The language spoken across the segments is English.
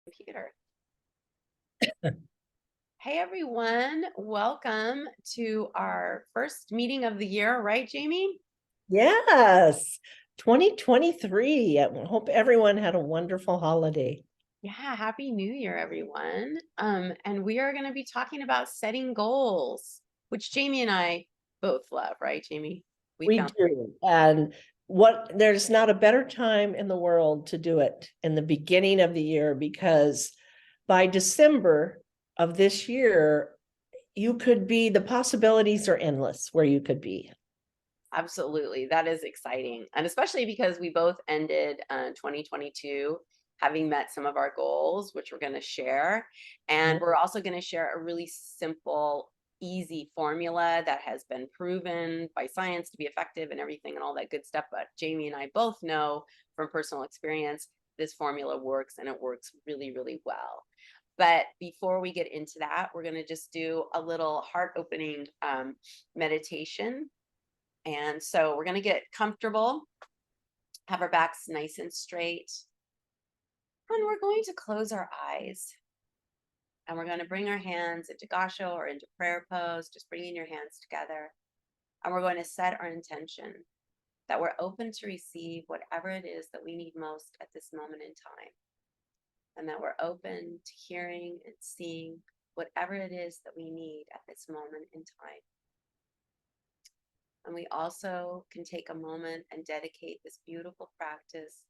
Computer. Hey everyone, welcome to our first meeting of the year, right, Jamie? Yes, 2023. I hope everyone had a wonderful holiday. Yeah, happy new year, everyone. And we are going to be talking about setting goals, which Jamie and I both love, right, Jamie? We We found do. And there's not a better time in the world to do it in the beginning of the year, because by December of this year, the possibilities are endless where you could be. absolutely. That is exciting. And especially because we both ended 2022 having met some of our goals, which we're going to share. And we're also going to share a really simple, easy formula that has been proven by science to be effective and everything and all that good stuff. But Jamie and I both know from personal experience this formula works, and it works really, really well. But before we get into that, we're going to just do a little heart opening meditation. And so we're going to get comfortable, have our backs nice and straight, and we're going to close our eyes. And we're going to bring our hands into Gassho or into prayer pose, just bringing your hands together. And we're going to set our intention that we're open to receive whatever it is that we need most at this moment in time. And that we're open to hearing and seeing whatever it is that we need at this moment in time. And we also can take a moment and dedicate this beautiful practice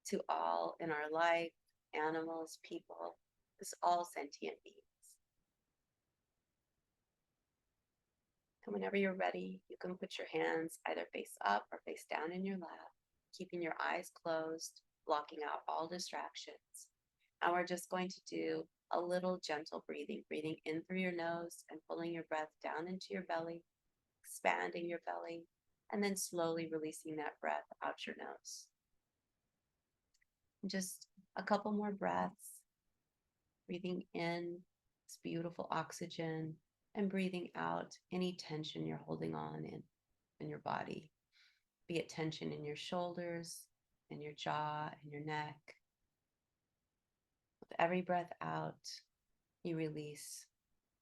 to all in our life, animals, people, just all sentient beings. And whenever you're ready, you can put your hands either face up or face down in your lap, keeping your eyes closed, blocking out all distractions. And we're just going to do a little gentle breathing, breathing in through your nose and pulling your breath down into your belly, expanding your belly, and then slowly releasing that breath out your nose. Just a couple more breaths, breathing in this beautiful oxygen and breathing out any tension you're holding on in your body, be it tension in your shoulders, in your jaw, in your neck. With every breath out, you release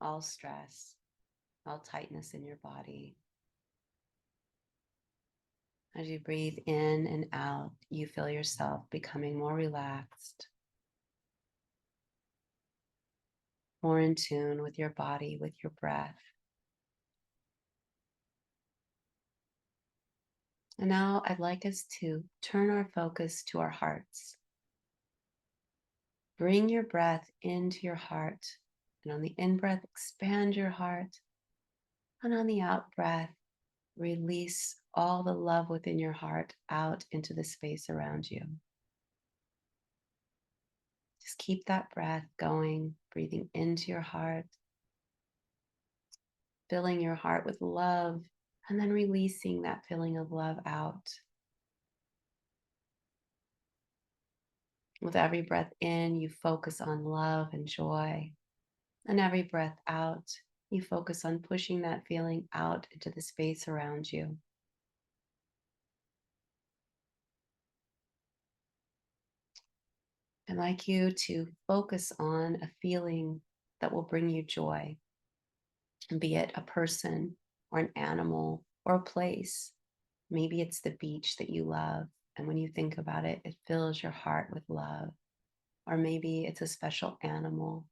all stress, all tightness in your body. As you breathe in and out, you feel yourself becoming more relaxed, more in tune with your body, with your breath. And now I'd like us to turn our focus to our hearts. Bring your breath into your heart. And on the in-breath, expand your heart. And on the out-breath, release all the love within your heart out into the space around you. Just keep that breath going, breathing into your heart, filling your heart with love, and then releasing that feeling of love out. With every breath in, you focus on love and joy. And every breath out, you focus on pushing that feeling out into the space around you. I'd like you to focus on a feeling that will bring you joy, be it a person or an animal or a place. Maybe it's the beach that you love. And when you think about it, it fills your heart with love. Or maybe it's a special animal,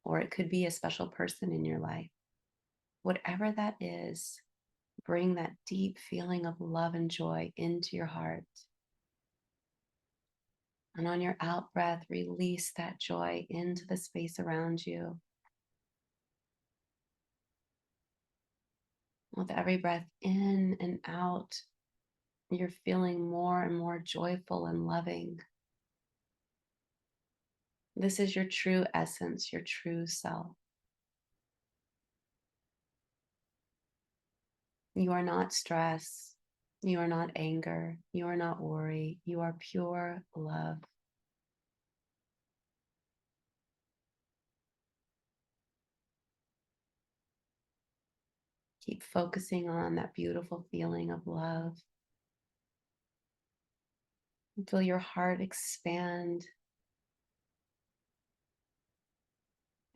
or it could be a special person in your life. Whatever that is, bring that deep feeling of love and joy into your heart. And on your out breath, release that joy into the space around you. With every breath in and out, you're feeling more and more joyful and loving. This is your true essence, your true self. You are not stress. You are not anger. You are not worry. You are pure love. Keep focusing on that beautiful feeling of love. Feel your heart expand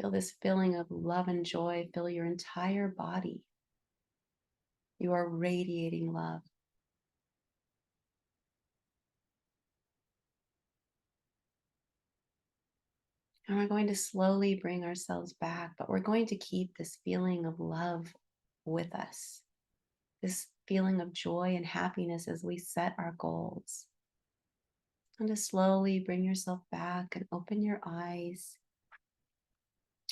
Feel this feeling of love and joy fill your entire body. You are radiating love. And we're going to slowly bring ourselves back, but we're going to keep this feeling of love with us, this feeling of joy and happiness as we set our goals. And to slowly bring yourself back and open your eyes.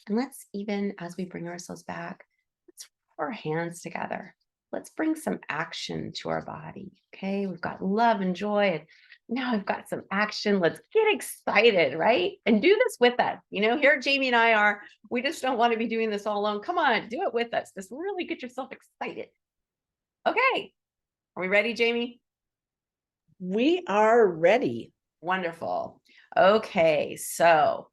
And let's, even as we bring ourselves back, let's put our hands together. Let's bring some action to our body. Okay, we've got love and joy, and now we've got some action. Let's get excited, right? And do this with us. You know, here Jamie and I are, we just don't want to be doing this all alone. Come on, do it with us. Just really get yourself excited. Okay, are we ready, Jamie? We are ready. Wonderful. Okay, so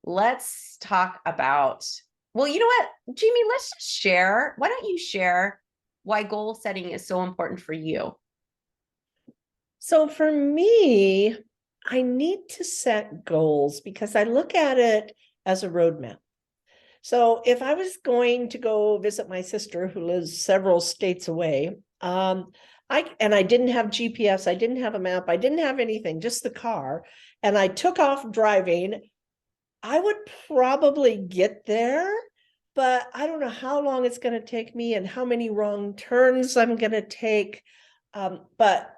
let's talk about, well, you know what, Jamie, let's just share. Why don't you share why goal setting is so important for you? So for me, I need to set goals because I look at it as a roadmap. So if I was going to go visit my sister who lives several states away, I didn't have GPS, I didn't have a map, I didn't have anything, just the car, and I took off driving, I would probably get there, but I don't know how long it's going to take me and how many wrong turns I'm going to take. But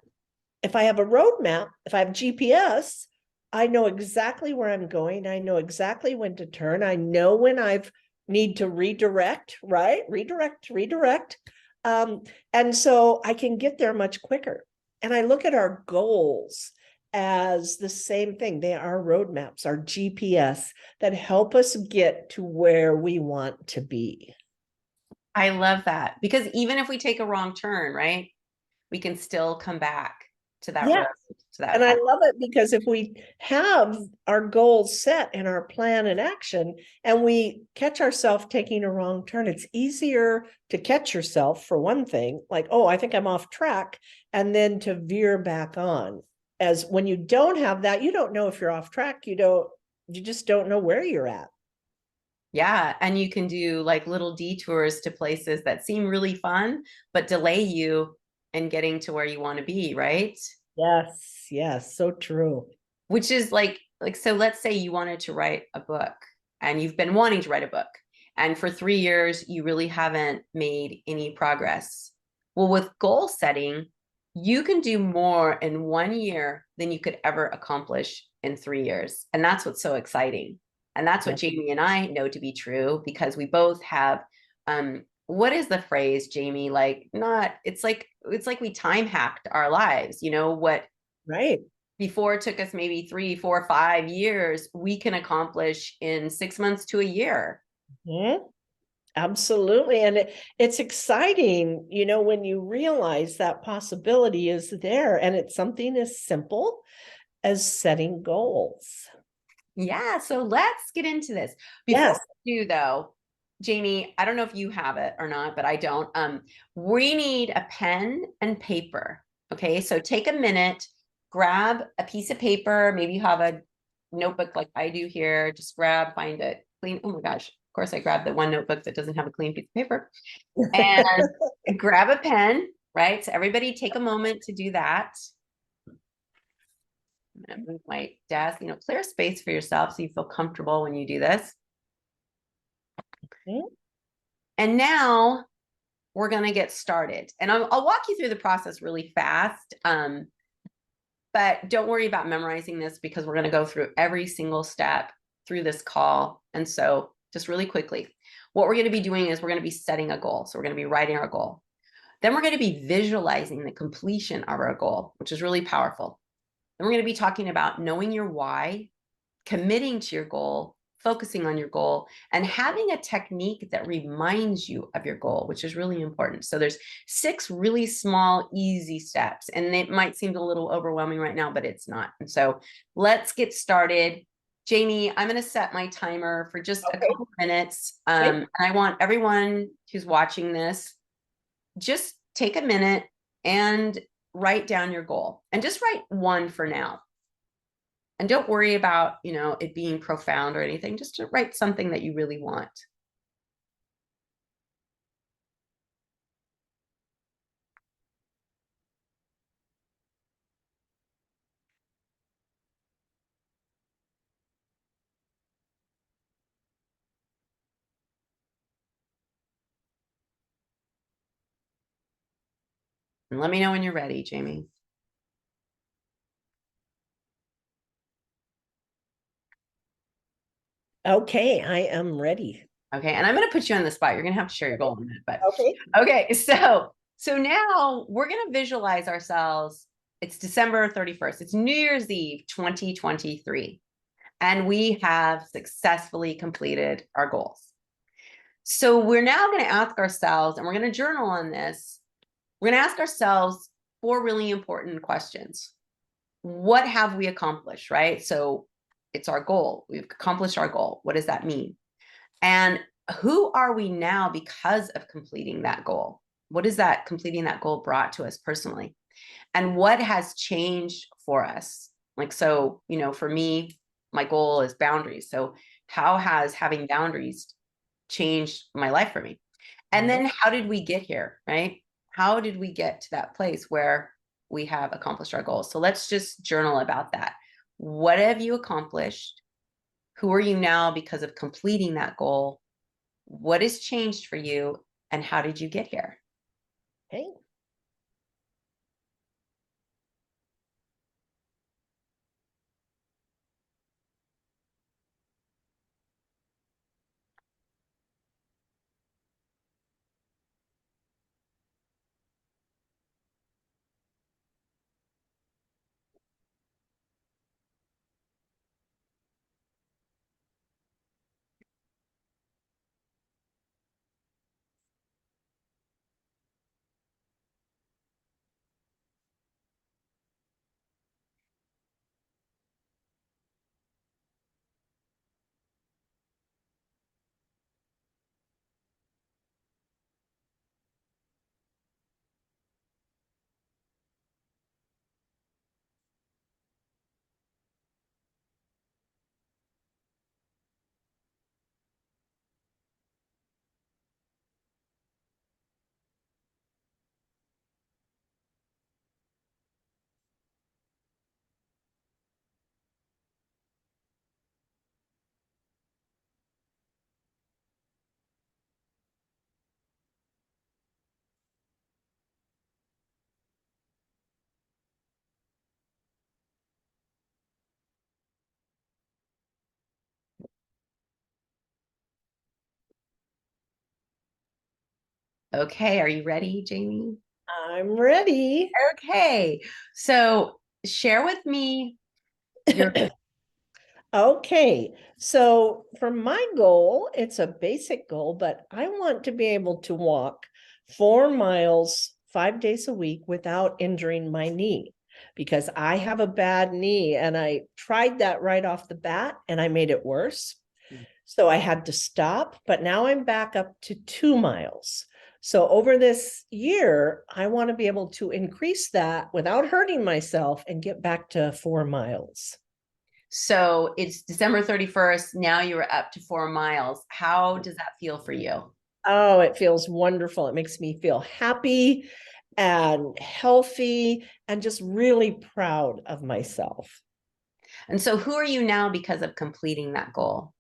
if I have a roadmap, if I have GPS, I know exactly where I'm going. I know exactly when to turn. I know when I've need to redirect, right? Redirect. And so I can get there much quicker. And I look at our goals as the same thing. They are roadmaps, our GPS that help us get to where we want to be. I love that, because even if we take a wrong turn, right, we can still come back to that Yeah. road, to that And I path. love it because if we have our goals set and our plan in action and we catch ourselves taking a wrong turn, it's easier to catch yourself, for one thing, like, oh, I think I'm off track, and then to veer back on. As when you don't have that, you don't know if you're off track. You just don't know where you're at. Yeah, and you can do like little detours to places that seem really fun, but delay you in getting to where you want to be, right? Yes, so true. Which is like, so let's say you wanted to write a book and you've been wanting to write a book, and for 3 years you really haven't made any progress. Well, with goal setting, you can do more in 1 year than you could ever accomplish in 3 years. And that's what's so exciting. And that's what Yeah. Jamie and I know to be true, because we both have, what is the phrase, Jamie? Like, not, it's like we time hacked our lives, you know, what Right. before it took us maybe 3, 4, 5 years, we can accomplish in 6 months to a year. Mhm. Absolutely. And it's exciting, when you realize that possibility is there, and it's something as simple as setting goals. Yeah, so let's get into this. Before Yes. we do, though, Jamie, I don't know if you have it or not, but I don't. We need a pen and paper. Okay, so take a minute, grab a piece of paper. Maybe you have a notebook like I do here. Just find it clean. Oh my gosh, of course I grabbed the one notebook that doesn't have a clean piece of paper. And grab a pen, right? So everybody take a moment to do that. I'm gonna move my desk, clear space for yourself so you feel comfortable when you do this. Mhm. And now we're gonna get started. And I'll walk you through the process really fast. But don't worry about memorizing this, because we're gonna go through every single step through this call. And so just really quickly, what we're gonna be doing is we're gonna be setting a goal. So we're gonna be writing our goal. Then we're going to be visualizing the completion of our goal, which is really powerful. Then we're going to be talking about knowing your why, committing to your goal, focusing on your goal, and having a technique that reminds you of your goal, which is really important. So there's 6 really small, easy steps, and it might seem a little overwhelming right now, but it's not. And so let's get started. Jamie, I'm going to set my timer for just a couple minutes. And I want everyone who's watching this, just take a minute and write down your goal, and just write one for now. And don't worry about, it being profound or anything, just to write something that you really want. And let me know when you're ready, Jamie. Okay, I am ready. Okay, and I'm going to put you on the spot. You're going to have to share your goal in a minute, but Okay. okay. So now we're going to visualize ourselves. It's December 31st. It's New Year's Eve, 2023, and we have successfully completed our goals. So we're now going to ask ourselves, and we're going to journal on this. We're going to ask ourselves 4 really important questions. What have we accomplished, right? So it's our goal. We've accomplished our goal. What does that mean? And who are we now because of completing that goal? What is that completing that goal brought to us personally? And what has changed for us? Like, so, for me, my goal is boundaries. So how has having boundaries changed my life for me? And then how did we get here, right? How did we get to that place where we have accomplished our goals? So let's just journal about that. What have you accomplished? Who are you now because of completing that goal? What has changed for you? And how did you get here? Okay. Okay, are you ready, Jamie? I'm ready. Okay, so share with me your Okay, so for my goal, it's a basic goal, but I want to be able to walk 4 miles 5 days a week without injuring my knee because I have a bad knee and I tried that right off the bat and I made it worse. So I had to stop, but now I'm back up to 2 miles. So over this year, I want to be able to increase that without hurting myself and get back to 4 miles. So it's December 31st. Now you're up to 4 miles. How does that feel for you? Oh, it feels wonderful. It makes me feel happy and healthy and just really proud of myself. And so who are you now because of completing that goal?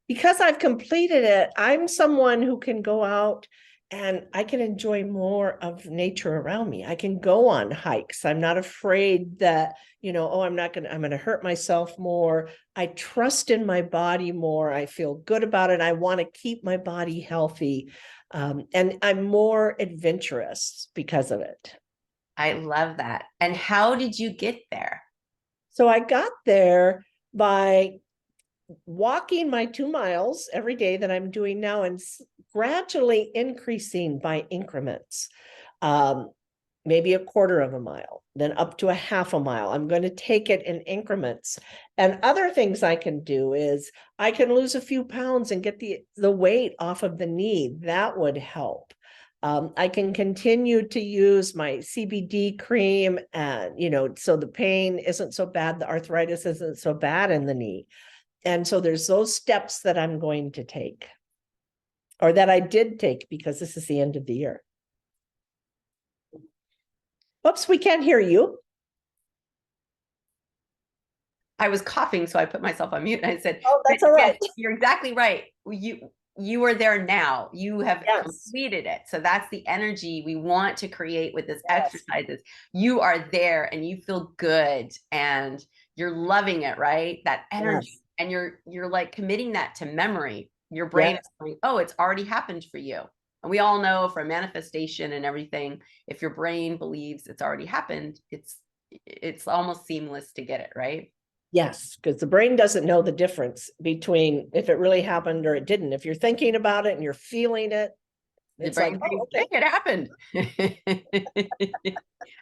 Because I've completed it, I'm someone who can go out and I can enjoy more of nature around me. I can go on hikes. I'm not afraid that, oh, I'm going to hurt myself more. I trust in my body more. I feel good about it. I want to keep my body healthy. And I'm more adventurous because of it. I love that. And how did you get there? So I got there by walking my 2 miles every day that I'm doing now and gradually increasing by increments. Maybe a quarter of a mile, then up to a half a mile. I'm going to take it in increments. And other things I can do is I can lose a few pounds and get the weight off of the knee. That would help. I can continue to use my CBD cream and, so the pain isn't so bad, the arthritis isn't so bad in the knee. And so there's those steps that I'm going to take, or that I did take, because this is the end of the year. Oops, we can't hear you. I was coughing, so I put myself on mute and I said, Oh, that's all right. Yes, you're exactly right. You are there now. You have Yes. completed it. So that's the energy we want to create with this Yes. exercises. You are there and you feel good and you're loving it, right? That energy. Yes. And you're like committing that to memory. Your brain Yes. is going, oh, it's already happened for you. And we all know from manifestation and everything, if your brain believes it's already happened, it's almost seamless to get it, right? Yes, because the brain doesn't know the difference between if it really happened or it didn't. If you're thinking about it and you're feeling it, it's like, oh, okay. It happened.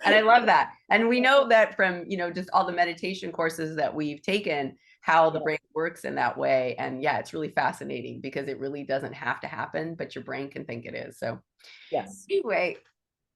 And I love that. And we know that from, just all the meditation courses that we've taken, how the brain works in that way. And yeah, it's really fascinating because it really doesn't have to happen, but your brain can think it is. So Yes. anyway,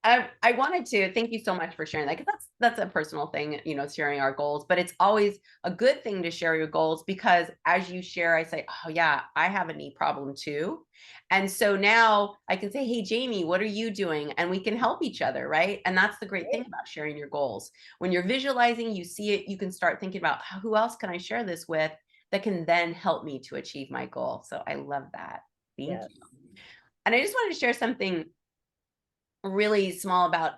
I wanted to thank you so much for sharing that, because that's a personal thing, sharing our goals, but it's always a good thing to share your goals, because as you share, I say, oh yeah, I have a knee problem too. And so now I can say, hey, Jamie, what are you doing? And we can help each other, right? And that's the great thing about sharing your goals. When you're visualizing, you see it, you can start thinking about who else can I share this with that can then help me to achieve my goal. So I love that. Thank you. And I just wanted to share something really small about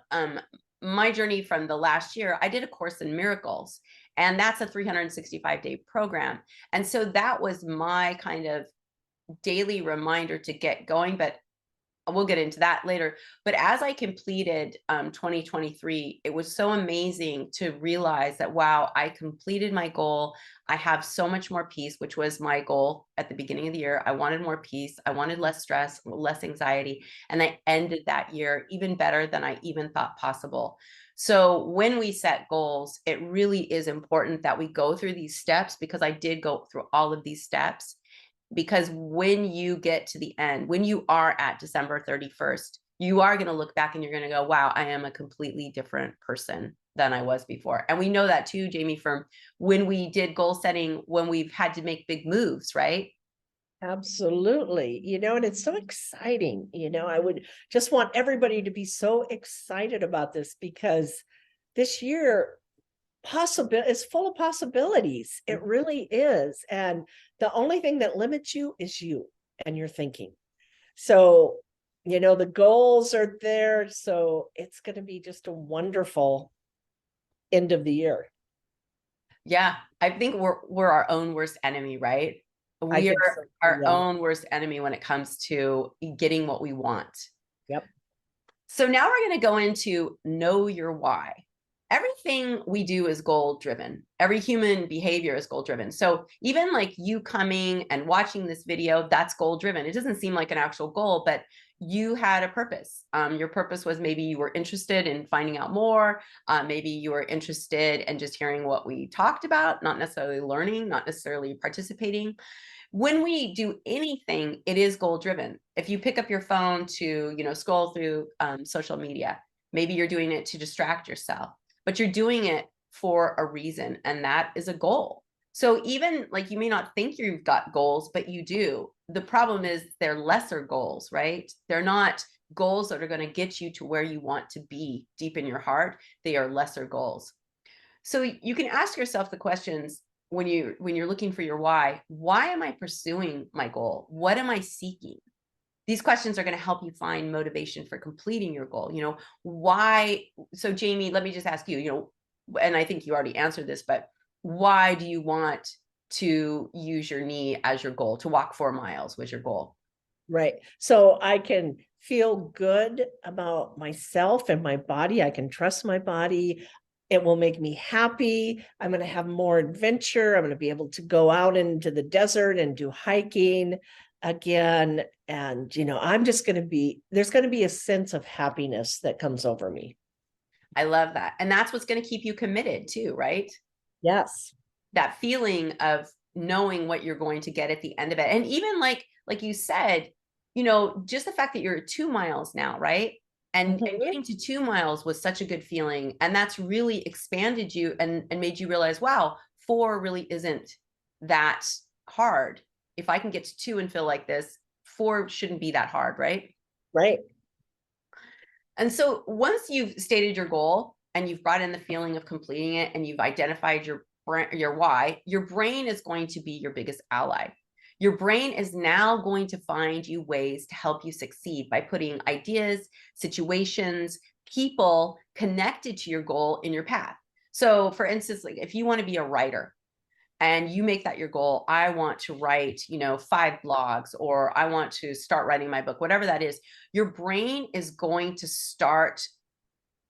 my journey from the last year. I did a course in miracles, and that's a 365-day program. And so that was my kind of daily reminder to get going, but we'll get into that later. But as I completed 2023, it was so amazing to realize that, wow, I completed my goal. I have so much more peace, which was my goal at the beginning of the year. I wanted more peace. I wanted less stress, less anxiety. And I ended that year even better than I even thought possible. So when we set goals, it really is important that we go through these steps, because I did go through all of these steps. Because when you get to the end, when you are at December 31st, you are going to look back and you're going to go, wow, I am a completely different person than I was before. And we know that too, Jamie, from when we did goal setting, when we've had to make big moves, right? Absolutely. And it's so exciting. I would just want everybody to be so excited about this, because this year is full of possibilities. It really is. And the only thing that limits you is you and your thinking. So, the goals are there. So it's going to be just a wonderful end of the year. Yeah, I think we're our own worst enemy, right? We are our own worst enemy when it comes to getting what we want. Yep. So now we're going to go into know your why. Everything we do is goal driven. Every human behavior is goal driven. So even like you coming and watching this video, that's goal driven. It doesn't seem like an actual goal, but you had a purpose. Your purpose was maybe you were interested in finding out more. Maybe you were interested in just hearing what we talked about, not necessarily learning, not necessarily participating. When we do anything, it is goal driven. If you pick up your phone to, scroll through social media, maybe you're doing it to distract yourself, but you're doing it for a reason, and that is a goal. So even like you may not think you've got goals, but you do. The problem is they're lesser goals, right? They're not goals that are going to get you to where you want to be deep in your heart. They are lesser goals. So you can ask yourself the questions when you're looking for your why am I pursuing my goal? What am I seeking? These questions are going to help you find motivation for completing your goal. Why? So Jamie, let me just ask you, and I think you already answered this, but why do you want to use your knee as your goal? To walk 4 miles was your goal. Right. So I can feel good about myself and my body. I can trust my body. It will make me happy. I'm going to have more adventure. I'm going to be able to go out into the desert and do hiking again. And, I'm just going to there's going to be a sense of happiness that comes over me. I love that. And that's what's going to keep you committed too, right? Yes. That feeling of knowing what you're going to get at the end of it. And even like you said, you know, just the fact that you're at 2 miles now, right? And Mhm. getting to 2 miles was such a good feeling. And that's really expanded you and made you realize, wow, 4 really isn't that hard. If I can get to 2 and feel like this, 4 shouldn't be that hard, right? Right. And so once you've stated your goal and you've brought in the feeling of completing it and you've identified your why, your brain is going to be your biggest ally. Your brain is now going to find you ways to help you succeed by putting ideas, situations, people connected to your goal in your path. So for instance, like if you want to be a writer, and you make that your goal, I want to write, you know, 5 blogs, or I want to start writing my book, whatever that is, your brain is going to start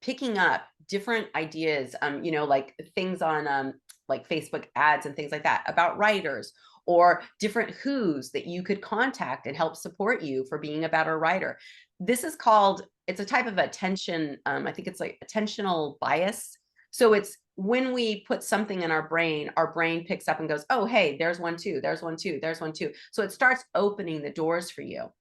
picking up different ideas, you know, like things on like Facebook ads and things like that about writers, or different who's that you could contact and help support you for being a better writer. This is called, it's a type of attention, I think it's like attentional bias. So it's when we put something in our brain picks up and goes, oh, hey, there's one too, there's one too, there's one too. So it starts opening the doors for you.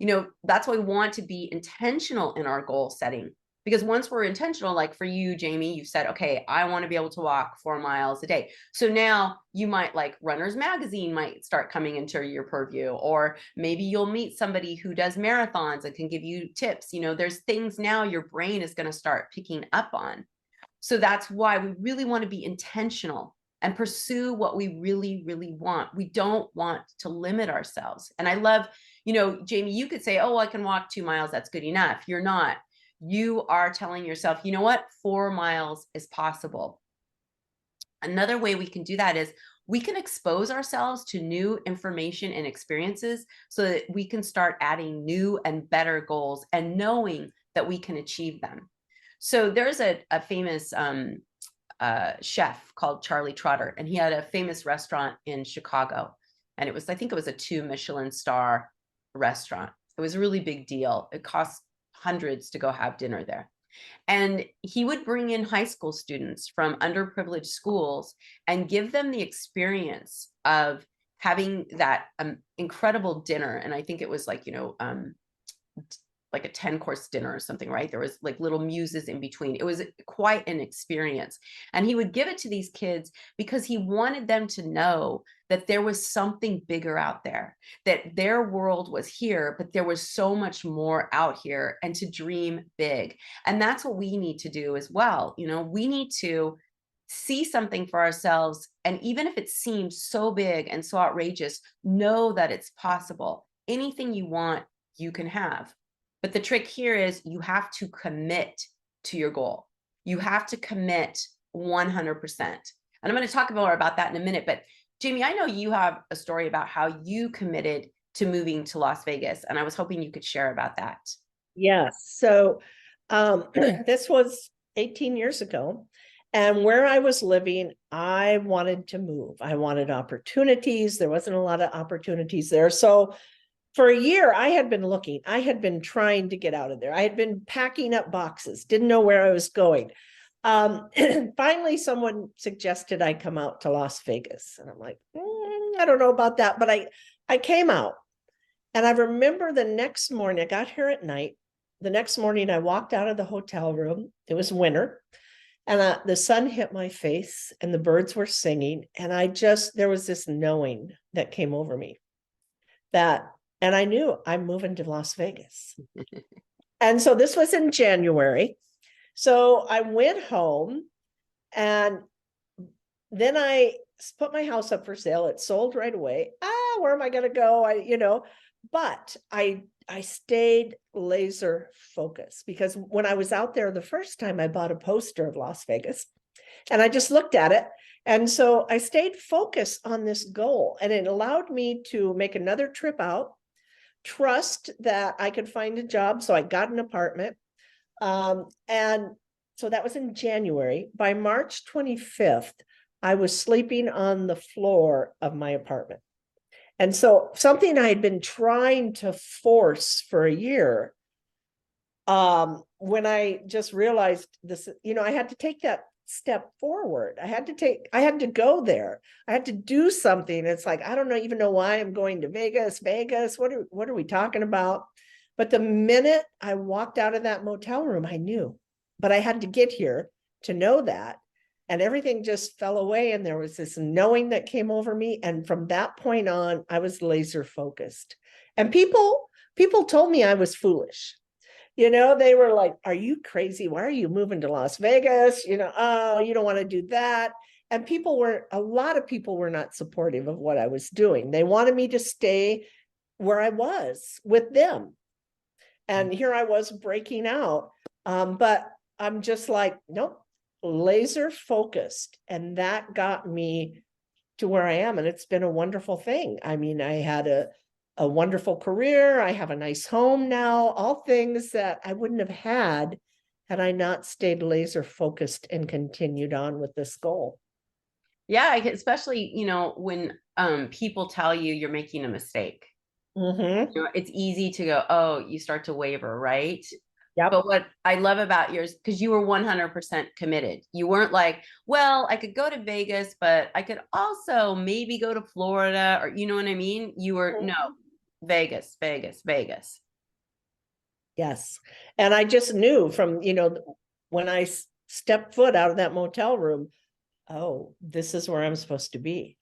You know, that's why we want to be intentional in our goal setting. Because once we're intentional, like for you, Jamie, you said, okay, I want to be able to walk 4 miles a day. So now you might, like, Runner's Magazine might start coming into your purview, or maybe you'll meet somebody who does marathons and can give you tips. You know, there's things now your brain is going to start picking up on. So that's why we really want to be intentional and pursue what we really, really want. We don't want to limit ourselves. And I love, you know, Jamie, you could say, oh, I can walk 2 miles. That's good enough. You're not. You are telling yourself, you know what, 4 miles is possible. Another way we can do that is we can expose ourselves to new information and experiences so that we can start adding new and better goals and knowing that we can achieve them. So there's a famous chef called Charlie Trotter, and he had a famous restaurant in Chicago. And it was, I think it was a 2 Michelin star restaurant. It was a really big deal. It cost hundreds to go have dinner there. And he would bring in high school students from underprivileged schools and give them the experience of having that incredible dinner. And I think it was like, you know, like a 10-course dinner or something, right? There was like little muses in between. It was quite an experience. And he would give it to these kids because he wanted them to know that there was something bigger out there, that their world was here, but there was so much more out here, and to dream big. And that's what we need to do as well. You know, we need to see something for ourselves. And even if it seems so big and so outrageous, know that it's possible. Anything you want, you can have. But the trick here is you have to commit to your goal. You have to commit 100%. And I'm going to talk more about that in a minute. But Jamie, I know you have a story about how you committed to moving to Las Vegas, and I was hoping you could share about that. Yes. So this was 18 years ago. And where I was living, I wanted to move. I wanted opportunities. There wasn't a lot of opportunities there. So for a year, I had been looking. I had been trying to get out of there. I had been packing up boxes, didn't know where I was going. Finally, someone suggested I come out to Las Vegas. And I'm like, I don't know about that. But I came out. And I remember the next morning, I got here at night. The next morning, I walked out of the hotel room. It was winter. And the sun hit my face and the birds were singing. And there was this knowing that came over me and I knew I'm moving to Las Vegas. And so this was in January. So I went home, and then I put my house up for sale. It sold right away. Where am I going to go? But I stayed laser focused, because when I was out there the first time, I bought a poster of Las Vegas and I just looked at it. And so I stayed focused on this goal, and it allowed me to make another trip out, trust that I could find a job. So I got an apartment. And so that was in January. By March 25th, I was sleeping on the floor of my apartment. And so something I had been trying to force for a year, when I just realized this, I had to take that step forward. I had to go there. I had to do something. It's like, I don't know, even know why I'm going to Vegas. What are we talking about? But the minute I walked out of that motel room, I knew, but I had to get here to know that. And everything just fell away. And there was this knowing that came over me. And from that point on, I was laser focused. And people told me I was foolish. They were like, are you crazy? Why are you moving to Las Vegas? Oh, you don't want to do that. And a lot of people were not supportive of what I was doing. They wanted me to stay where I was with them. And here I was breaking out. But I'm just like, nope, laser focused. And that got me to where I am. And it's been a wonderful thing. I mean, I had a wonderful career. I have a nice home now, all things that I wouldn't have had I not stayed laser focused and continued on with this goal. Yeah, especially, when people tell you you're making a mistake. Mm-hmm. It's easy to go, oh, you start to waver, right? Yep. But what I love about yours, because you were 100% committed. You weren't like, well, I could go to Vegas, but I could also maybe go to Florida, or you know what I mean? You were, no, Vegas, Vegas, Vegas. Yes. And I just knew from, when I stepped foot out of that motel room, oh, this is where I'm supposed to be.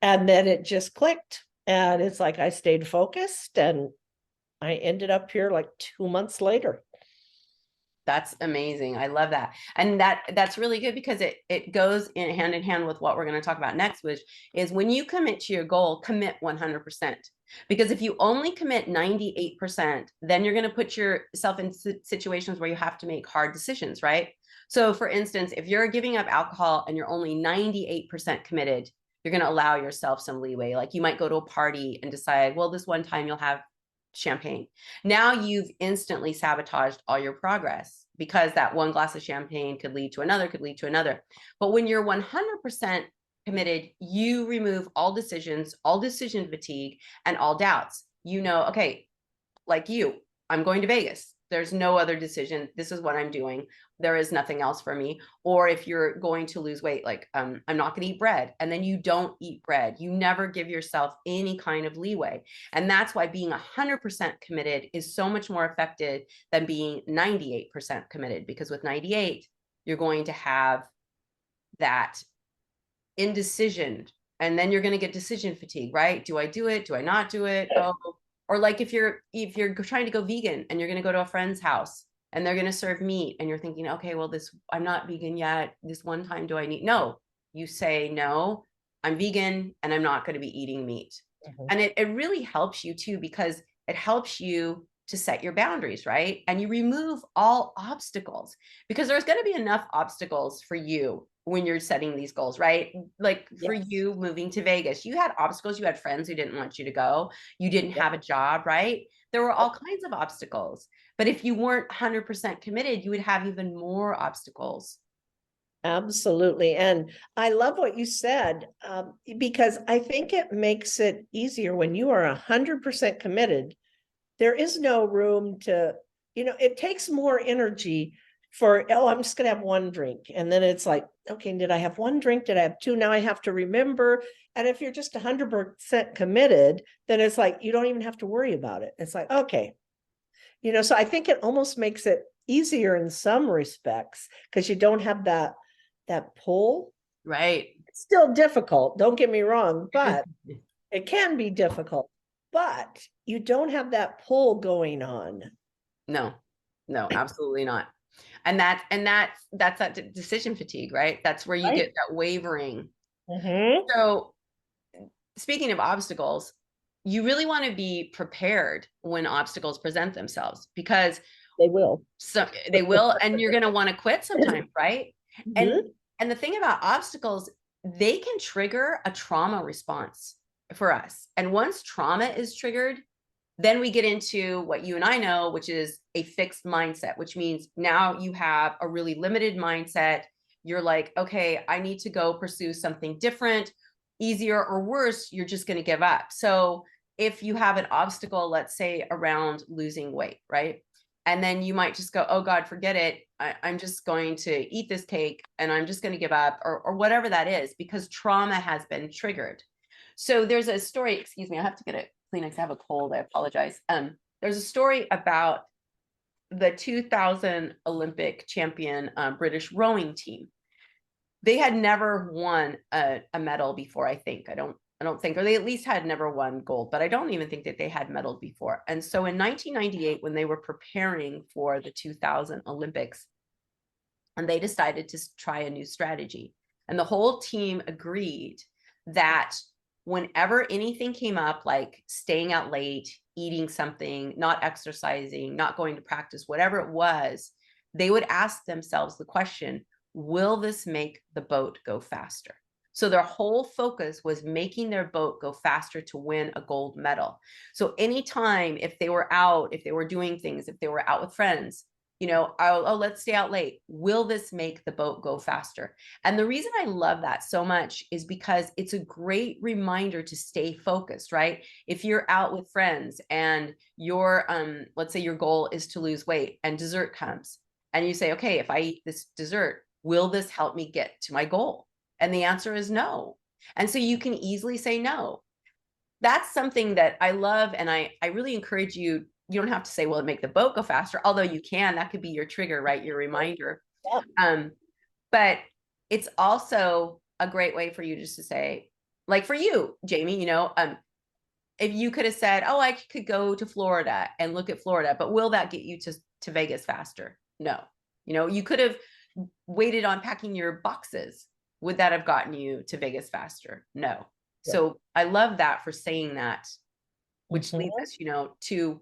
And then it just clicked. And it's like I stayed focused and I ended up here like 2 months later. That's amazing. I love that. And that's really good because it goes in hand with what we're going to talk about next, which is when you commit to your goal, commit 100%. Because if you only commit 98%, then you're going to put yourself in situations where you have to make hard decisions, right? So for instance, if you're giving up alcohol and you're only 98% committed, you're going to allow yourself some leeway. Like you might go to a party and decide, well, this one time you'll have champagne. Now you've instantly sabotaged all your progress because that one glass of champagne could lead to another, could lead to another. But when you're 100% committed, you remove all decisions, all decision fatigue, and all doubts. Okay, like I'm going to Vegas. There's no other decision. This is what I'm doing. There is nothing else for me. Or if you're going to lose weight, like I'm not going to eat bread, and then you don't eat bread. You never give yourself any kind of leeway. And that's why being 100% committed is so much more effective than being 98% committed, because with 98, you're going to have that indecision, and then you're going to get decision fatigue, right? Do I do it? Do I not do it? Oh, or like if you're trying to go vegan and you're going to go to a friend's house and they're going to serve meat and you're thinking, okay, well, I'm not vegan yet. This one time, do I need? No, you say, no, I'm vegan and I'm not going to be eating meat. Mm-hmm. And it really helps you too, because it helps you to set your boundaries, right? And you remove all obstacles, because there's going to be enough obstacles for you when you're setting these goals, right? Like for you moving to Vegas, you had obstacles. You had friends who didn't want you to go. You didn't have a job, right? There were all kinds of obstacles. But if you weren't 100% committed, you would have even more obstacles. Absolutely. And I love what you said, because I think it makes it easier when you are 100% committed. There is no room to, it takes more energy for, oh, I'm just going to have one drink. And then it's like, okay, did I have one drink? Did I have two? Now I have to remember. And if you're just 100% committed, then it's like, you don't even have to worry about it. It's like, okay, so I think it almost makes it easier in some respects because you don't have that pull. Right. It's still difficult. Don't get me wrong, but it can be difficult, but you don't have that pull going on. No, absolutely not. And that's that decision fatigue, right? That's where you get that wavering. Mm-hmm. So speaking of obstacles, you really want to be prepared when obstacles present themselves, because they will. So they will, and you're going to want to quit sometimes, right? Mm-hmm. And the thing about obstacles, they can trigger a trauma response for us. And once trauma is triggered, then we get into what you and I know, which is a fixed mindset, which means now you have a really limited mindset. You're like, okay, I need to go pursue something different, easier or worse, you're just going to give up. So if you have an obstacle, let's say around losing weight, right? And then you might just go, oh God, forget it. I'm just going to eat this cake and I'm just going to give up, or whatever that is, because trauma has been triggered. So there's a story, excuse me, I have to get a Kleenex. I have a cold. I apologize. There's a story about the 2000 Olympic champion British rowing team. They had never won a medal before, I think. I don't think, or they at least had never won gold, but I don't even think that they had medals before. And so in 1998, when they were preparing for the 2000 Olympics, and they decided to try a new strategy, and the whole team agreed that whenever anything came up, like staying out late, eating something, not exercising, not going to practice, whatever it was, they would ask themselves the question, will this make the boat go faster? So their whole focus was making their boat go faster to win a gold medal. So anytime, if they were out, if they were doing things, if they were out with friends, you know, oh, let's stay out late. Will this make the boat go faster? And the reason I love that so much is because it's a great reminder to stay focused, right? If you're out with friends and your, let's say your goal is to lose weight and dessert comes, and you say, okay, if I eat this dessert, will this help me get to my goal? And the answer is no. And so you can easily say no. That's something that I love. And I really encourage you, you don't have to say, well, it make the boat go faster, although you can, that could be your trigger, right? Your reminder. Yeah. But it's also a great way for you just to say, like for you, Jamie, you know, if you could have said, oh, I could go to Florida and look at Florida, but will that get you to Vegas faster? No. You know, you could have waited on packing your boxes. Would that have gotten you to Vegas faster? No. Yeah. So I love that for saying that, which leads Mhm. us, you know, to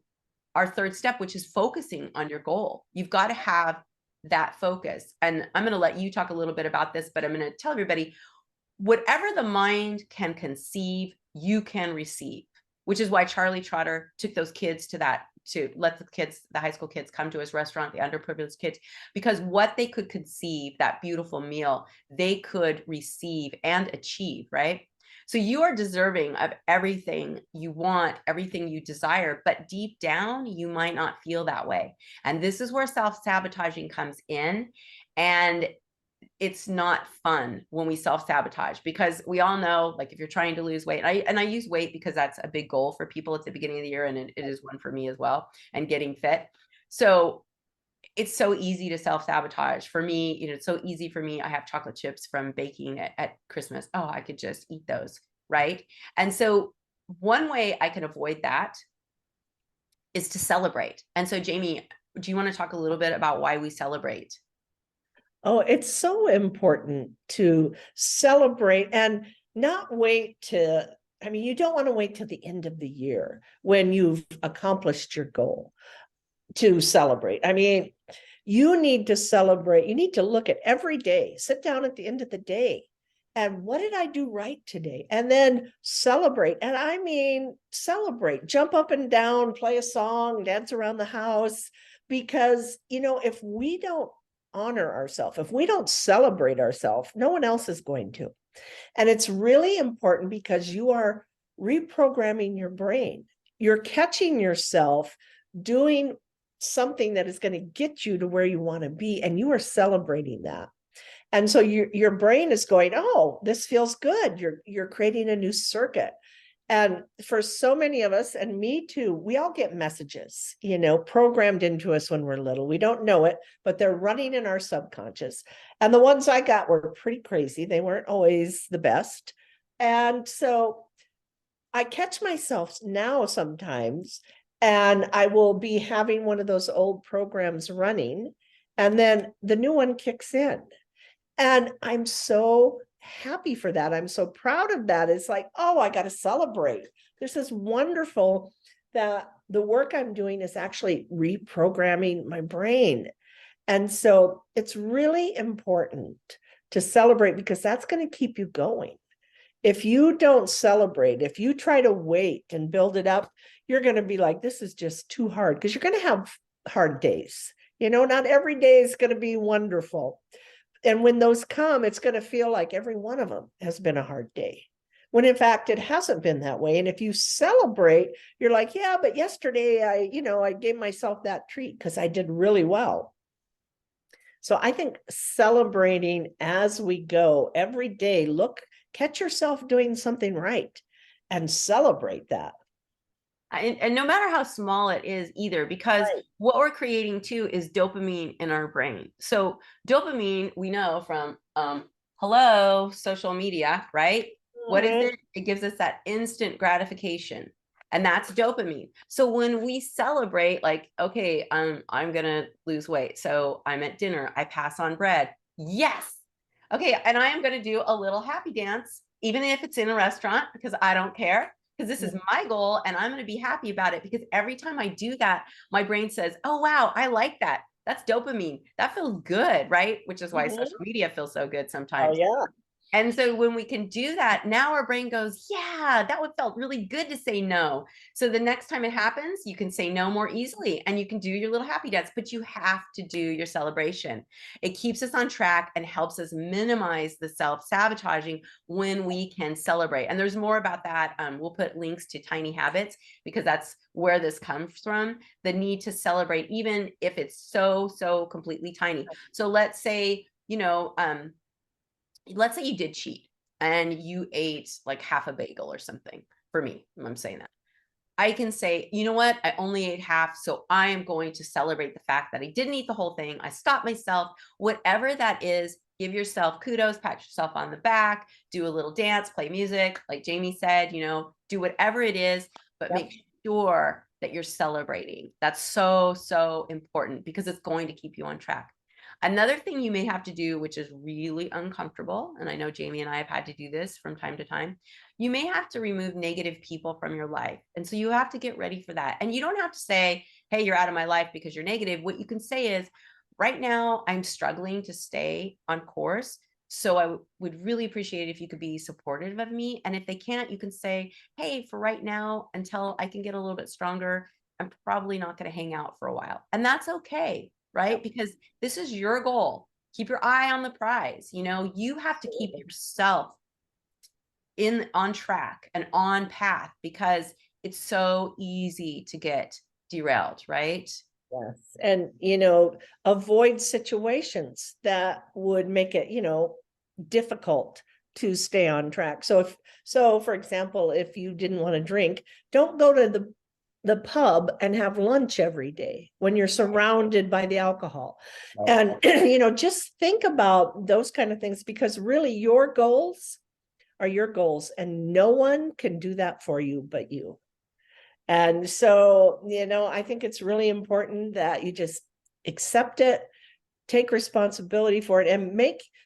our third step, which is focusing on your goal. You've got to have that focus. And I'm going to let you talk a little bit about this, but I'm going to tell everybody, whatever the mind can conceive, you can receive, which is why Charlie Trotter took those kids to that, to let the kids, the high school kids, come to his restaurant, the underprivileged kids, because what they could conceive, that beautiful meal, they could receive and achieve, right? So you are deserving of everything you want, everything you desire, but deep down, you might not feel that way. And this is where self-sabotaging comes in. And it's not fun when we self-sabotage, because we all know, like if you're trying to lose weight, and I use weight because that's a big goal for people at the beginning of the year, and it is one for me as well, and getting fit. So it's so easy to self-sabotage for me. You know, it's so easy for me. I have chocolate chips from baking at Christmas. Oh, I could just eat those, right? And so one way I can avoid that is to celebrate. And so Jamie, do you want to talk a little bit about why we celebrate? Oh, it's so important to celebrate and not wait to, I mean, you don't want to wait till the end of the year when you've accomplished your goal to celebrate. I mean, you need to celebrate. You need to look at every day, sit down at the end of the day, and what did I do right today? And then celebrate. And I mean, celebrate, jump up and down, play a song, dance around the house. Because, you know, if we don't honor ourselves, if we don't celebrate ourselves, no one else is going to. And it's really important because you are reprogramming your brain. You're catching yourself doing something that is going to get you to where you want to be, and you are celebrating that. And so your brain is going, oh, this feels good. You're creating a new circuit. And for so many of us, and me too, we all get messages, you know, programmed into us when we're little. We don't know it, but they're running in our subconscious. And the ones I got were pretty crazy. They weren't always the best. And so I catch myself now sometimes, and I will be having one of those old programs running, and then the new one kicks in. And I'm so happy for that. I'm so proud of that. It's like, oh, I got to celebrate. This is wonderful that the work I'm doing is actually reprogramming my brain. And so it's really important to celebrate, because that's going to keep you going. If you don't celebrate, if you try to wait and build it up, you're going to be like, this is just too hard, because you're going to have hard days. You know, not every day is going to be wonderful. And when those come, it's going to feel like every one of them has been a hard day. when in fact it hasn't been that way. And if you celebrate, you're like, yeah, but yesterday I gave myself that treat because I did really well. So I think celebrating as we go every day, catch yourself doing something right and celebrate that. And no matter how small it is either, because Right. what we're creating too is dopamine in our brain. So dopamine, we know from hello, social media, right? What is Mhm. it? It gives us that instant gratification. And that's dopamine. So when we celebrate, like, okay, I'm gonna lose weight. So I'm at dinner, I pass on bread. Yes. Okay, and I am gonna do a little happy dance, even if it's in a restaurant, because I don't care, because this is my goal and I'm going to be happy about it, because every time I do that, my brain says, oh, wow, I like that. That's dopamine. That feels good, right? Which is why Mhm. social media feels so good Oh sometimes. yeah. And so when we can do that, now our brain goes, yeah, that would felt really good to say no. So the next time it happens, you can say no more easily and you can do your little happy dance, but you have to do your celebration. It keeps us on track and helps us minimize the self-sabotaging when we can celebrate. And there's more about that. We'll put links to Tiny Habits because that's where this comes from. The need to celebrate, even if it's so completely tiny. So let's say, let's say you did cheat and you ate like half a bagel or something. For me, I'm saying that. I can say, you know what? I only ate half. So I am going to celebrate the fact that I didn't eat the whole thing. I stopped myself, whatever that is. Give yourself kudos, pat yourself on the back, do a little dance, play music. Like Jamie said, do whatever it is, but Yep. make sure that you're celebrating. That's so important because it's going to keep you on track. Another thing you may have to do, which is really uncomfortable, and I know Jamie and I have had to do this from time to time, you may have to remove negative people from your life. And so you have to get ready for that. And you don't have to say, hey, you're out of my life because you're negative. What you can say is, right now, I'm struggling to stay on course. So I would really appreciate if you could be supportive of me. And if they can't, you can say, hey, for right now, until I can get a little bit stronger, I'm probably not going to hang out for a while. And that's okay, right? Because this is your goal. Keep your eye on the prize. You have to keep yourself on track and on path, because it's so easy to get derailed, right? Yes. And, avoid situations that would make it, difficult to stay on track. So for example, if you didn't want to drink, don't go to the pub and have lunch every day when you're surrounded by the alcohol. And, just think about those kind of things, because really your goals are your goals and no one can do that for you but you. And so, I think it's really important that you just accept it, take responsibility for it, and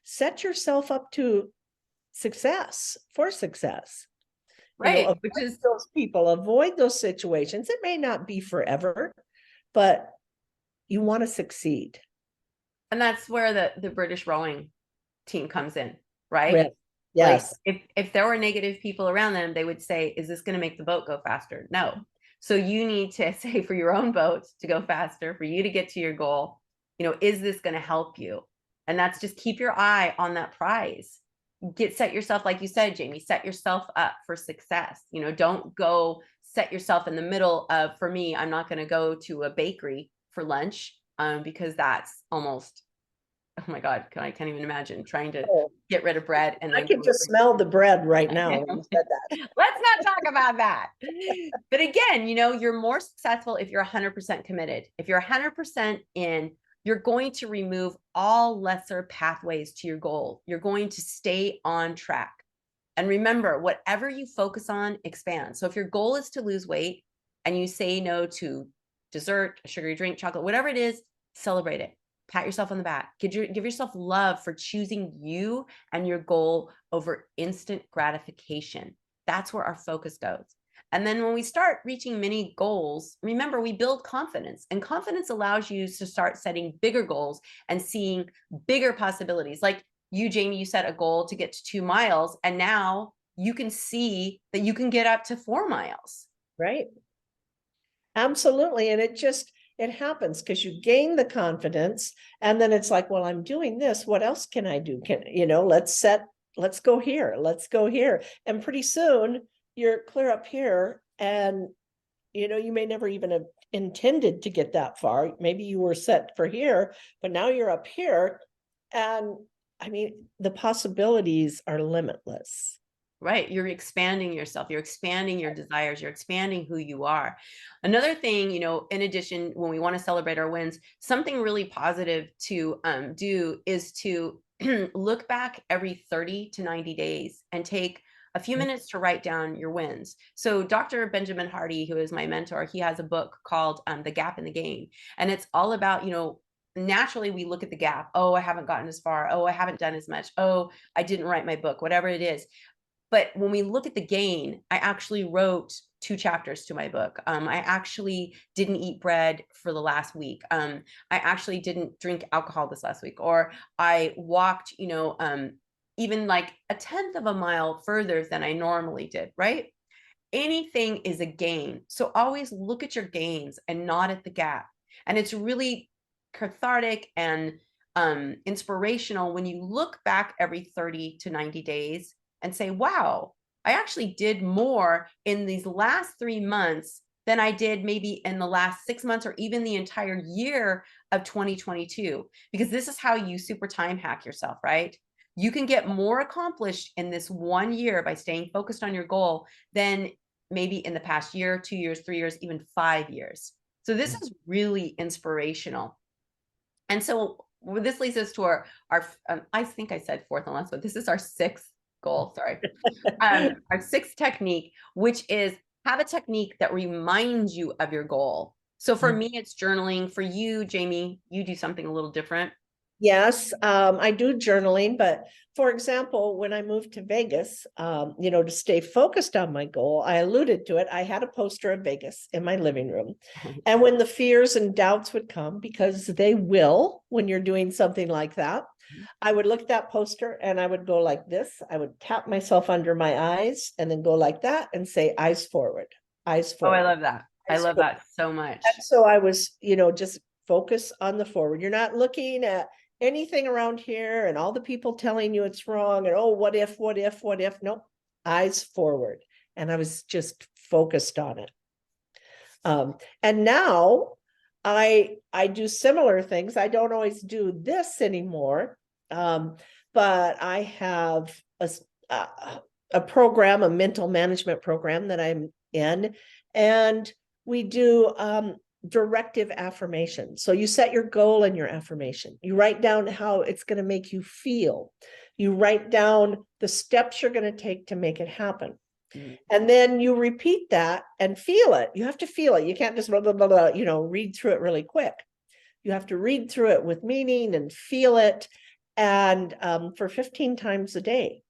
set yourself up to for success. Right. Avoid Which is, those people, avoid those situations. It may not be forever, but you want to succeed. and that's where the British rowing team comes in, right? Yes. Like Yes. if there were negative people around them, they would say, is this going to make the boat go faster? No. So you need to say, for your own boat to go faster, for you to get to your goal, is this going to help you? And that's just keep your eye on that prize. Set yourself, like you said, Jamie, set yourself up for success. Don't go set yourself in the middle of, for me, I'm not going to go to a bakery for lunch, because that's almost, oh my God, I can't even imagine trying to Oh, get rid of bread and I then can just smell the bread right now when you said that. let's not talk about that. But again, you're more successful if you're 100% committed. If you're 100% in, you're going to remove all lesser pathways to your goal. You're going to stay on track. And remember, whatever you focus on expands. So if your goal is to lose weight and you say no to dessert, a sugary drink, chocolate, whatever it is, celebrate it. Pat yourself on the back. Give yourself love for choosing you and your goal over instant gratification. That's where our focus goes. And then when we start reaching many goals, remember, we build confidence, and confidence allows you to start setting bigger goals and seeing bigger possibilities. Like you, Jamie, you set a goal to get to 2 miles, and now you can see that you can get up to 4 miles. Right. Absolutely. And it happens because you gain the confidence, and then it's like, well, I'm doing this. What else can I do? Let's set let's go here, let's go here. And pretty soon you're clear up here, and you may never even have intended to get that far. Maybe you were set for here, but now you're up here. And I mean, the possibilities are limitless. Right. You're expanding yourself. You're expanding your desires. You're expanding who you are. Another thing, in addition, when we want to celebrate our wins, something really positive to do is to look back every 30 to 90 days and take a few minutes to write down your wins. So Dr. Benjamin Hardy, who is my mentor, he has a book called The Gap and the Gain. And it's all about, naturally we look at the gap. Oh, I haven't gotten as far. Oh, I haven't done as much. Oh, I didn't write my book, whatever it is. But when we look at the gain, I actually wrote 2 chapters to my book. I actually didn't eat bread for the last week. I actually didn't drink alcohol this last week, or I walked, even like a 1/10 of a mile further than I normally did, right? Anything is a gain. So always look at your gains and not at the gap. And it's really cathartic and inspirational when you look back every 30 to 90 days and say, wow, I actually did more in these last 3 months than I did maybe in the last 6 months or even the entire year of 2022. Because this is how you super time hack yourself, right? You can get more accomplished in this 1 year by staying focused on your goal than maybe in the past year, 2 years, 3 years, even 5 years. So this is really inspirational. And so this leads us to our I think I said 4th and last, but this is our 6th goal. Sorry. Our 6th technique, which is have a technique that reminds you of your goal. So for me, it's journaling. For you, Jamie, you do something a little different. Yes, I do journaling, but for example, when I moved to Vegas, to stay focused on my goal, I alluded to it. I had a poster of Vegas in my living room. And when the fears and doubts would come, because they will when you're doing something like that, I would look at that poster and I would go like this. I would tap myself under my eyes and then go like that and say, eyes forward, eyes Oh, forward. I love that. I love that so much. And so I was, just focus on the forward. You're not looking at anything around here and all the people telling you it's wrong and, oh, what if, what if, what if? Nope, eyes forward. And I was just focused on it. And now I do similar things. I don't always do this anymore, but I have a program, a mental management program that I'm in, and we do directive affirmation. So you set your goal and your affirmation. You write down how it's going to make you feel. You write down the steps you're going to take to make it happen. And then you repeat that and feel it. You have to feel it. You can't just blah, blah, blah, blah, read through it really quick. You have to read through it with meaning and feel it, and for 15 times a day.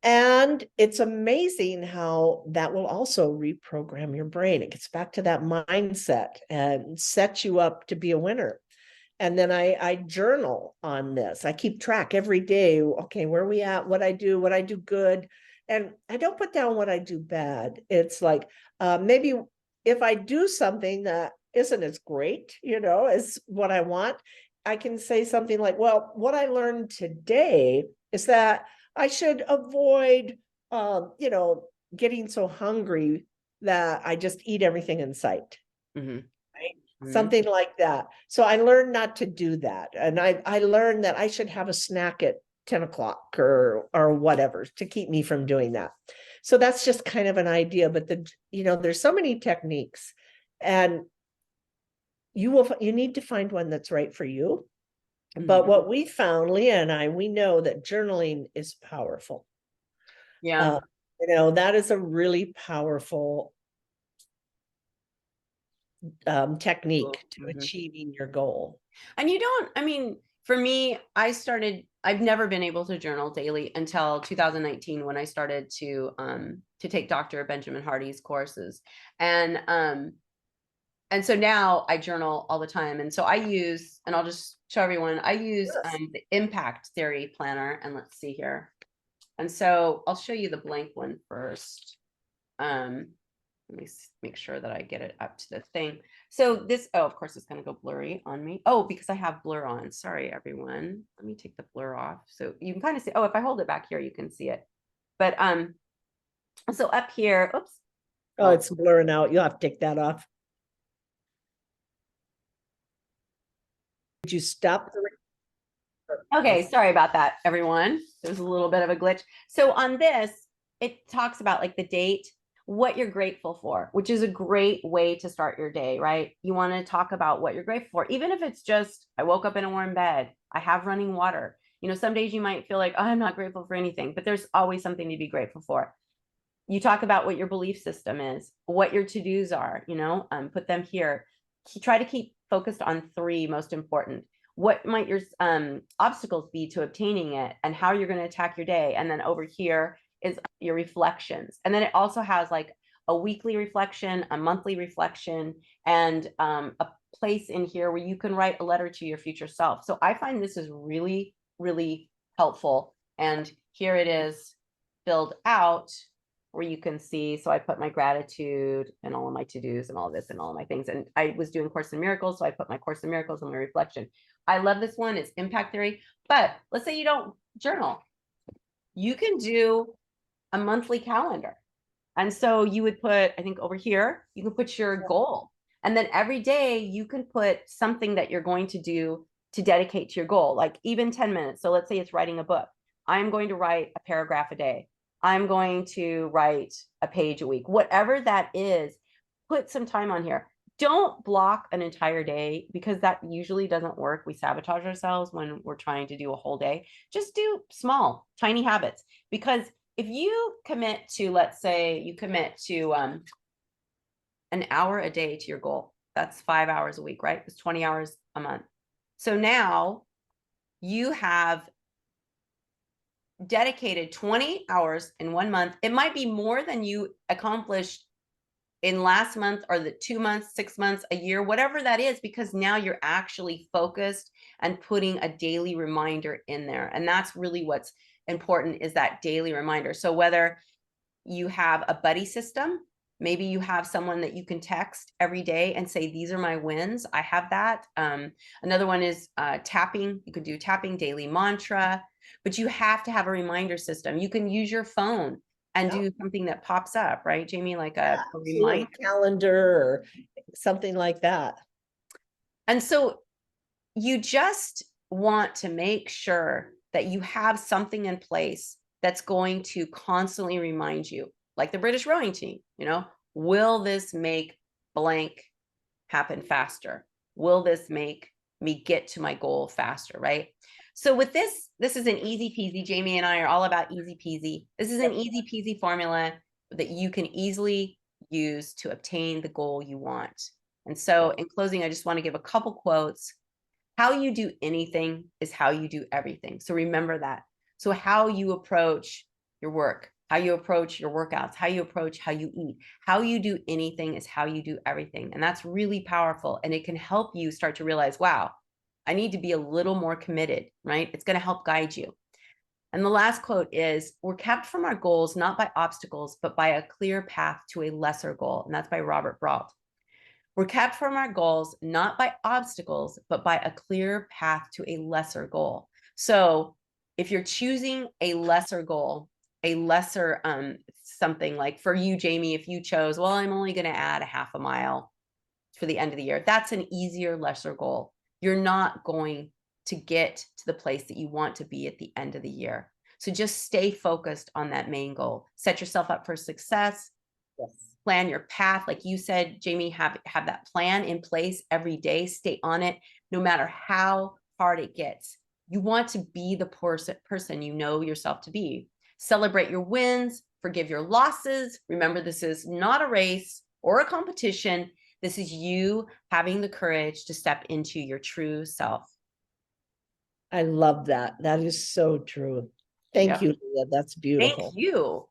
And it's amazing how that will also reprogram your brain. It gets back to that mindset and sets you up to be a winner. And then I journal on this. I keep track every day. Okay, where are we at? What I do good. And I don't put down what I do bad. It's like maybe if I do something that isn't as great, as what I want, I can say something like, well, what I learned today is that I should avoid, getting so hungry that I just eat everything in sight. Right? Something like that. So I learned not to do that. And I learned that I should have a snack at 10 o'clock or whatever to keep me from doing that. So that's just kind of an idea, but there's so many techniques, and you need to find one that's right for you. But what we found, Leah and I, we know that journaling is powerful. Yeah. That is a really powerful technique to achieving your goal. And for me, I've never been able to journal daily until 2019 when I started to take Dr. Benjamin Hardy's courses. And so now I journal all the time. And so I use, and I'll just show everyone, I use the Impact Theory Planner. And let's see here. And so I'll show you the blank one first. Let me make sure that I get it up to the thing. So this, oh, of course it's gonna go blurry on me. Oh, because I have blur on. Sorry, everyone. Let me take the blur off. So you can kind of see, oh, if I hold it back here, you can see it. But so up here, oops. Oh, it's blurring out. You'll have to take that off. Did you stop the? Okay, sorry about that, everyone. There's a little bit of a glitch. So on this, it talks about like the date, what you're grateful for, which is a great way to start your day, right? You want to talk about what you're grateful for, even if it's just, I woke up in a warm bed, I have running water. You know, some days you might feel like, oh, I'm not grateful for anything, but there's always something to be grateful for. You talk about what your belief system is, what your to-dos are, you know, put them here. Try to keep focused on 3 most important. What might your obstacles be to obtaining it, and how you're going to attack your day? And then over here is your reflections. And then it also has like a weekly reflection, a monthly reflection, and a place in here where you can write a letter to your future self. So I find this is really, really helpful. And here it is filled out where you can see, so I put my gratitude and all of my to-dos and all this and all of my things. And I was doing Course in Miracles, so I put my Course in Miracles and my reflection. I love this one, it's impact theory. But let's say you don't journal. You can do a monthly calendar. And so you would put, I think over here, you can put your goal. And then every day you can put something that you're going to do to dedicate to your goal, like even 10 minutes. So let's say it's writing a book. I'm going to write a paragraph a day. I'm going to write a page a week, whatever that is, put some time on here. Don't block an entire day, because that usually doesn't work. We sabotage ourselves when we're trying to do a whole day. Just do small, tiny habits. Because if you commit to, let's say you commit to an hour a day to your goal, that's 5 hours a week, right? It's 20 hours a month. So now you have dedicated 20 hours in 1 month. It might be more than you accomplished in last month, or the 2 months, 6 months, a year, whatever that is, because now you're actually focused and putting a daily reminder in there. And that's really what's important, is that daily reminder. So whether you have a buddy system, maybe you have someone that you can text every day and say, these are my wins. I have that. Another one is tapping. You could do tapping, daily mantra, but you have to have a reminder system. You can use your phone and do something that pops up, right, Jamie? Like a reminder calendar or something like that. And so you just want to make sure that you have something in place that's going to constantly remind you, like the British rowing team, you know, will this make blank happen faster? Will this make me get to my goal faster, right? So with this is an easy peasy. Jamie and I are all about easy peasy. This is an easy peasy formula that you can easily use to obtain the goal you want. And so in closing, I just want to give a couple quotes. How you do anything is how you do everything. So remember that. So how you approach your work, how you approach your workouts, how you approach how you eat, how you do anything is how you do everything. And that's really powerful. And it can help you start to realize, wow, I need to be a little more committed, right? It's going to help guide you. And the last quote is, we're kept from our goals, not by obstacles, but by a clear path to a lesser goal. And that's by Robert Brault. We're kept from our goals, not by obstacles, but by a clear path to a lesser goal. So if you're choosing a lesser goal, a lesser something, like for you, Jamie, if you chose, well, I'm only going to add a half a mile for the end of the year, that's an easier, lesser goal. You're not going to get to the place that you want to be at the end of the year. So just stay focused on that main goal. Set yourself up for success. Yes. Plan your path. Like you said, Jamie, have that plan in place every day. Stay on it, no matter how hard it gets. You want to be the person you know yourself to be. Celebrate your wins, forgive your losses. Remember, this is not a race or a competition. This is you having the courage to step into your true self. I love that. That is so true. Thank you, Leah. That's beautiful. Thank you.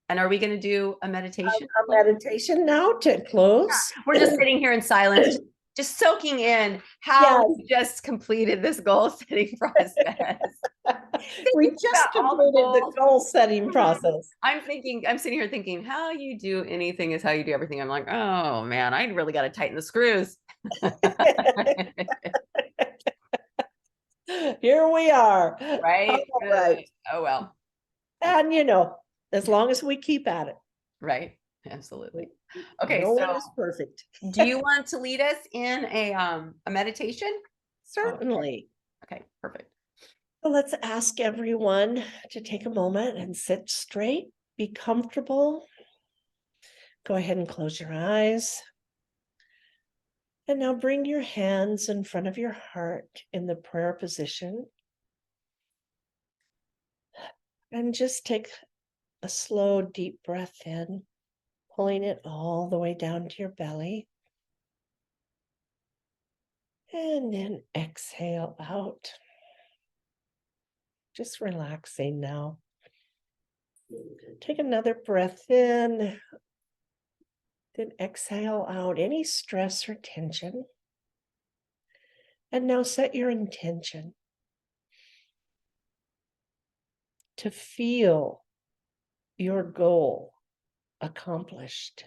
And are we going to do a meditation? A meditation now to close? Yeah. We're just sitting here in silence, just soaking in how we just completed this goal setting process. Thank We Think just about all the completed the goals. goal setting Mhm. process. I'm sitting here thinking, how you do anything is how you do everything. I'm like, oh man, I really got to tighten the screws. Here we are. Right? All right. Oh, well. And as long as we keep at it, Right. Absolutely. Okay. no one So is perfect. do you want to lead us in a meditation? Certainly. Okay. Perfect. So let's ask everyone to take a moment and sit straight, be comfortable. Go ahead and close your eyes. And now bring your hands in front of your heart in the prayer position. And just take a slow, deep breath in, pulling it all the way down to your belly. And then exhale out. Just relaxing now. Take another breath in, then exhale out any stress or tension. And now set your intention to feel your goal accomplished.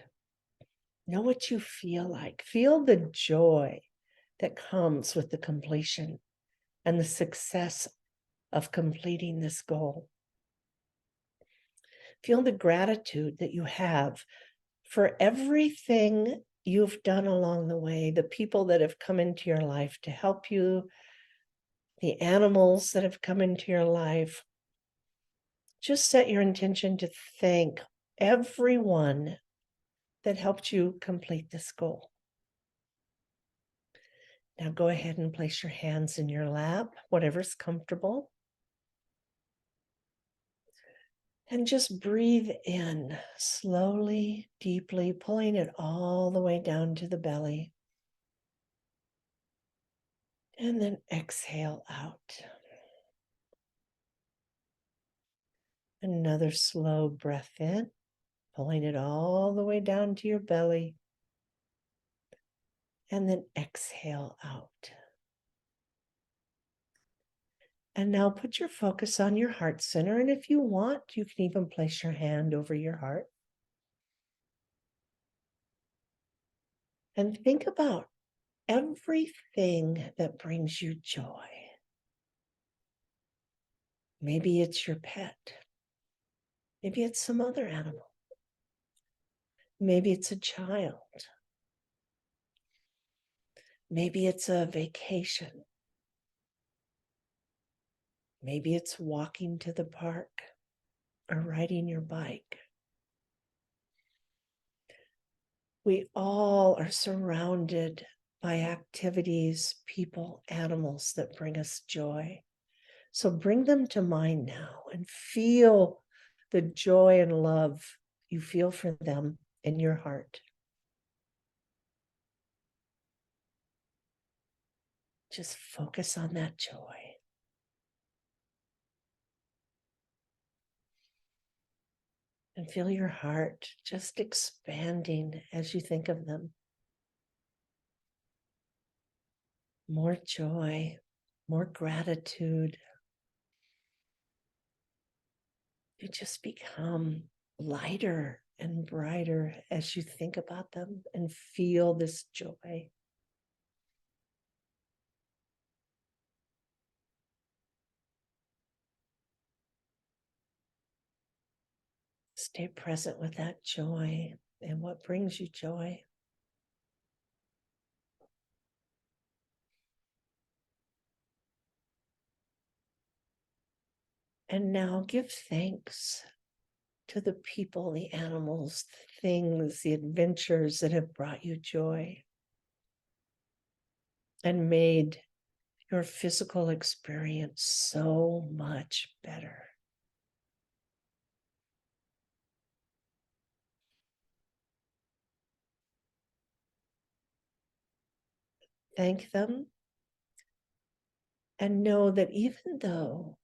Know what you feel like. Feel the joy that comes with the completion and the success of completing this goal. Feel the gratitude that you have for everything you've done along the way, the people that have come into your life to help you, the animals that have come into your life. Just set your intention to thank everyone that helped you complete this goal. Now go ahead and place your hands in your lap, whatever's comfortable. And just breathe in slowly, deeply, pulling it all the way down to the belly. And then exhale out. Another slow breath in, pulling it all the way down to your belly. And then exhale out. And now put your focus on your heart center. And if you want, you can even place your hand over your heart. And think about everything that brings you joy. Maybe it's your pet. Maybe it's some other animal. Maybe it's a child. Maybe it's a vacation. Maybe it's walking to the park or riding your bike. We all are surrounded by activities, people, animals that bring us joy. So bring them to mind now and feel the joy and love you feel for them in your heart. Just focus on that joy. And feel your heart just expanding as you think of them. More joy, more gratitude. You just become lighter and brighter as you think about them and feel this joy. Stay present with that joy and what brings you joy. And now give thanks to the people, the animals, the things, the adventures that have brought you joy and made your physical experience so much better. Thank them and know that even though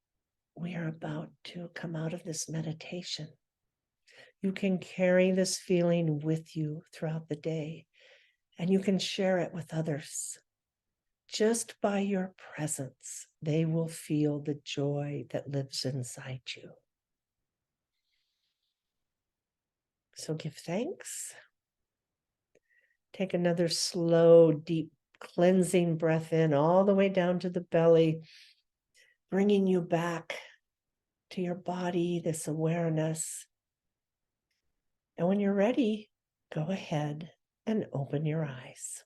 we are about to come out of this meditation, you can carry this feeling with you throughout the day and you can share it with others. just by your presence, they will feel the joy that lives inside you. So give thanks. Take another slow, deep, cleansing breath in all the way down to the belly, bringing you back to your body, this awareness. And when you're ready, go ahead and open your eyes.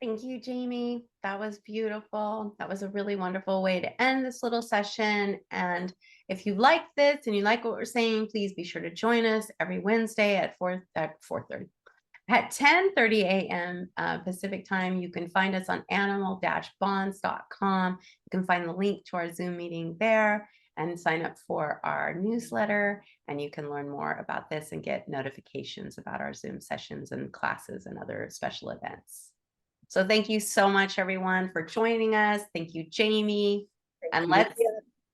Thank you, Jamie. That was beautiful. That was a really wonderful way to end this little session. And if you like this and you like what we're saying, please be sure to join us every Wednesday at 4:30. At 10:30 a.m. Pacific time. You can find us on animal-bonds.com. You can find the link to our Zoom meeting there and sign up for our newsletter. And you can learn more about this and get notifications about our Zoom sessions and classes and other special events. So thank you so much, everyone, for joining us. Thank you, Jamie. And let's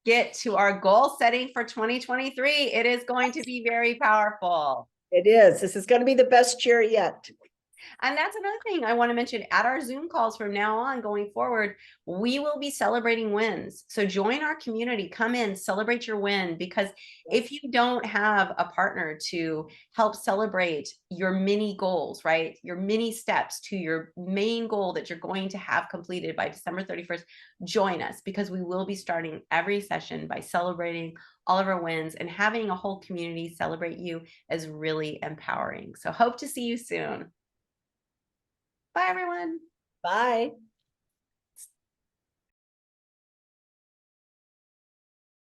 get to our goal setting for 2023. It is going to be very powerful. It is. This is going to be the best year yet. And that's another thing I want to mention. At our Zoom calls from now on going forward, we will be celebrating wins. So join our community, come in, celebrate your win, because if you don't have a partner to help celebrate your mini goals, right? Your mini steps to your main goal that you're going to have completed by December 31st, join us, because we will be starting every session by celebrating all of our wins, and having a whole community celebrate you is really empowering. So hope to see you soon. Bye, everyone. Bye.